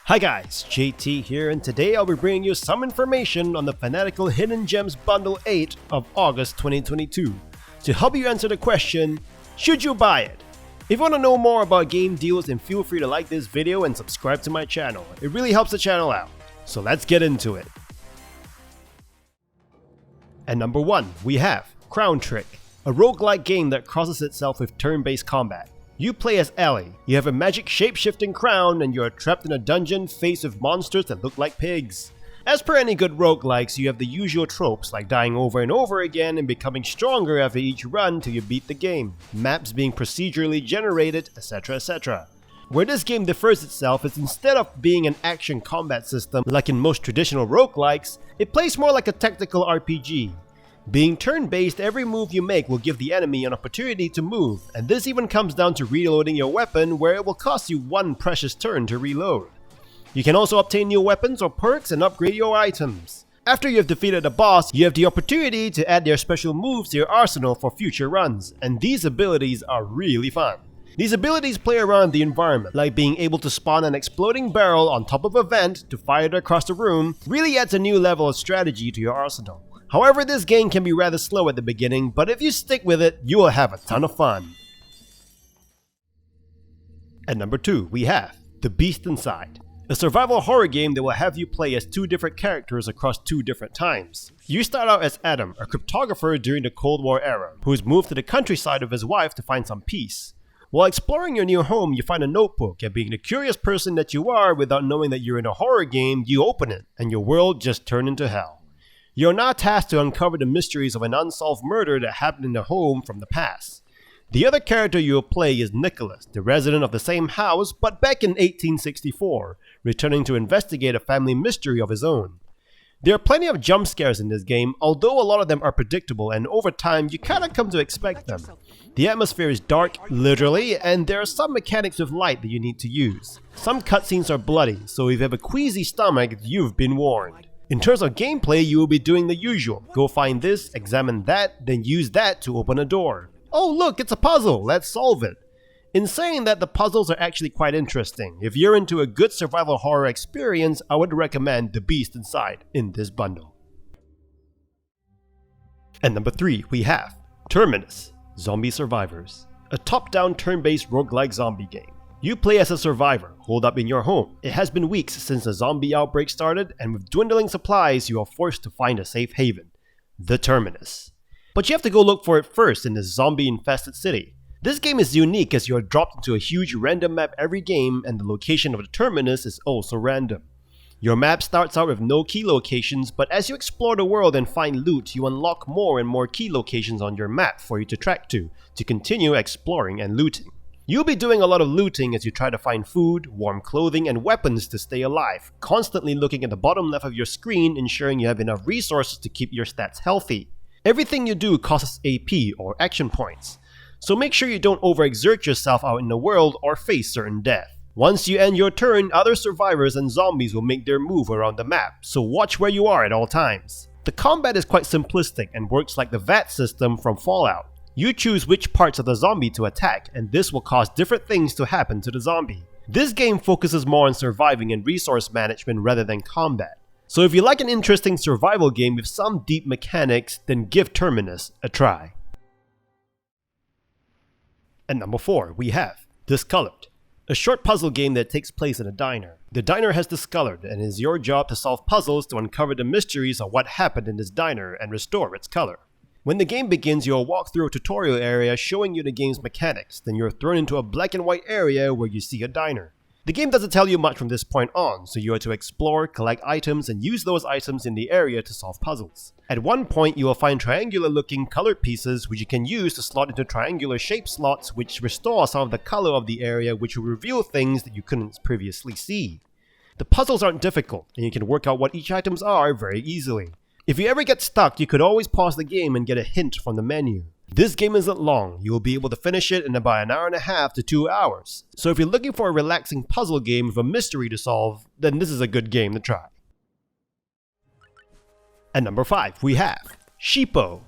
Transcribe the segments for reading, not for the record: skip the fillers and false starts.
Hi guys, JT here, and today I'll be bringing you some information on the Fanatical Hidden Gems Bundle 8 of August 2022 to help you answer the question, should you buy it? If you want to know more about game deals, then feel free to like this video and subscribe to my channel. It really helps the channel out. So let's get into it. At number 1, we have Crown Trick, a roguelike game that crosses itself with turn-based combat. You play as Ellie, you have a magic shape-shifting crown, and you are trapped in a dungeon faced with monsters that look like pigs. As per any good roguelikes, you have the usual tropes like dying over and over again and becoming stronger after each run till you beat the game, maps being procedurally generated, etc, etc. Where this game differs itself is instead of being an action combat system like in most traditional roguelikes, it plays more like a tactical RPG. Being turn-based, every move you make will give the enemy an opportunity to move, and this even comes down to reloading your weapon, where it will cost you one precious turn to reload. You can also obtain new weapons or perks and upgrade your items. After you have defeated a boss, you have the opportunity to add their special moves to your arsenal for future runs, and these abilities are really fun. These abilities play around the environment, like being able to spawn an exploding barrel on top of a vent to fire it across the room, really adds a new level of strategy to your arsenal. However, this game can be rather slow at the beginning, but if you stick with it, you will have a ton of fun. At number 2, we have The Beast Inside, a survival horror game that will have you play as two different characters across two different times. You start out as Adam, a cryptographer during the Cold War era, who's moved to the countryside with his wife to find some peace. While exploring your new home, you find a notebook, and being the curious person that you are without knowing that you're in a horror game, you open it, and your world just turned into hell. You're now tasked to uncover the mysteries of an unsolved murder that happened in the home from the past. The other character you will play is Nicholas, the resident of the same house, but back in 1864, returning to investigate a family mystery of his own. There are plenty of jump scares in this game, although a lot of them are predictable, and over time you kinda come to expect them. The atmosphere is dark, literally, and there are some mechanics with light that you need to use. Some cutscenes are bloody, so if you have a queasy stomach, you've been warned. In terms of gameplay, you will be doing the usual. Go find this, examine that, then use that to open a door. Oh look, it's a puzzle, let's solve it. In saying that, the puzzles are actually quite interesting. If you're into a good survival horror experience, I would recommend The Beast Inside in this bundle. At number 3, we have Terminus, Zombie Survivors, a top-down turn-based roguelike zombie game. You play as a survivor, holed up in your home. It has been weeks since the zombie outbreak started, and with dwindling supplies, you are forced to find a safe haven, the Terminus. But you have to go look for it first in this zombie-infested city. This game is unique as you are dropped into a huge random map every game, and the location of the Terminus is also random. Your map starts out with no key locations, but as you explore the world and find loot, you unlock more and more key locations on your map for you to track to continue exploring and looting. You'll be doing a lot of looting as you try to find food, warm clothing, and weapons to stay alive, constantly looking at the bottom left of your screen, ensuring you have enough resources to keep your stats healthy. Everything you do costs AP or action points, so make sure you don't overexert yourself out in the world or face certain death. Once you end your turn, other survivors and zombies will make their move around the map, so watch where you are at all times. The combat is quite simplistic and works like the VAT system from Fallout. You choose which parts of the zombie to attack, and this will cause different things to happen to the zombie. This game focuses more on surviving and resource management rather than combat. So if you like an interesting survival game with some deep mechanics, then give Terminus a try. At number 4, we have Discolored, a short puzzle game that takes place in a diner. The diner has discolored, and it is your job to solve puzzles to uncover the mysteries of what happened in this diner and restore its color. When the game begins, you'll walk through a tutorial area showing you the game's mechanics, then you're thrown into a black and white area where you see a diner. The game doesn't tell you much from this point on, so you are to explore, collect items, and use those items in the area to solve puzzles. At one point, you will find triangular-looking colored pieces which you can use to slot into triangular-shaped slots which restore some of the color of the area, which will reveal things that you couldn't previously see. The puzzles aren't difficult, and you can work out what each items are very easily. If you ever get stuck, you could always pause the game and get a hint from the menu. This game isn't long, you will be able to finish it in about an hour and a half to 2 hours. So if you're looking for a relaxing puzzle game with a mystery to solve, then this is a good game to try. At number 5, we have SHEEPO,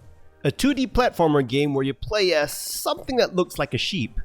a 2D platformer game where you play as something that looks like a sheep.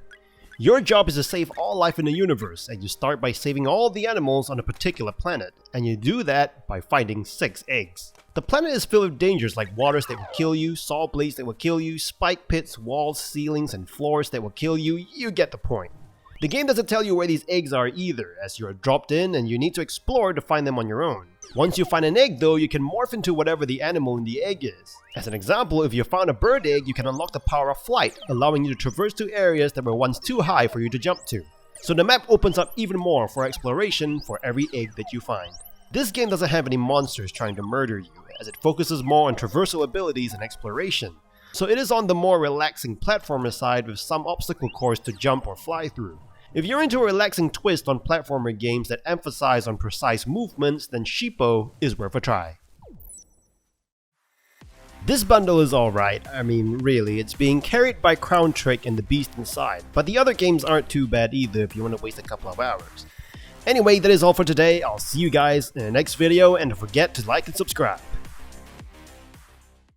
Your job is to save all life in the universe, and you start by saving all the animals on a particular planet, and you do that by finding 6 eggs. The planet is filled with dangers like waters that will kill you, saw blades that will kill you, spike pits, walls, ceilings, and floors that will kill you. You get the point. The game doesn't tell you where these eggs are either, as you are dropped in and you need to explore to find them on your own. Once you find an egg though, you can morph into whatever the animal in the egg is. As an example, if you found a bird egg, you can unlock the power of flight, allowing you to traverse to areas that were once too high for you to jump to. So the map opens up even more for exploration for every egg that you find. This game doesn't have any monsters trying to murder you, as it focuses more on traversal abilities and exploration. So it is on the more relaxing platformer side with some obstacle course to jump or fly through. If you're into a relaxing twist on platformer games that emphasize on precise movements, then SHEEPO is worth a try. This bundle is alright, I mean really, it's being carried by Crown Trick and the Beast Inside, but the other games aren't too bad either if you want to waste a couple of hours. Anyway, that is all for today, I'll see you guys in the next video and don't forget to like and subscribe.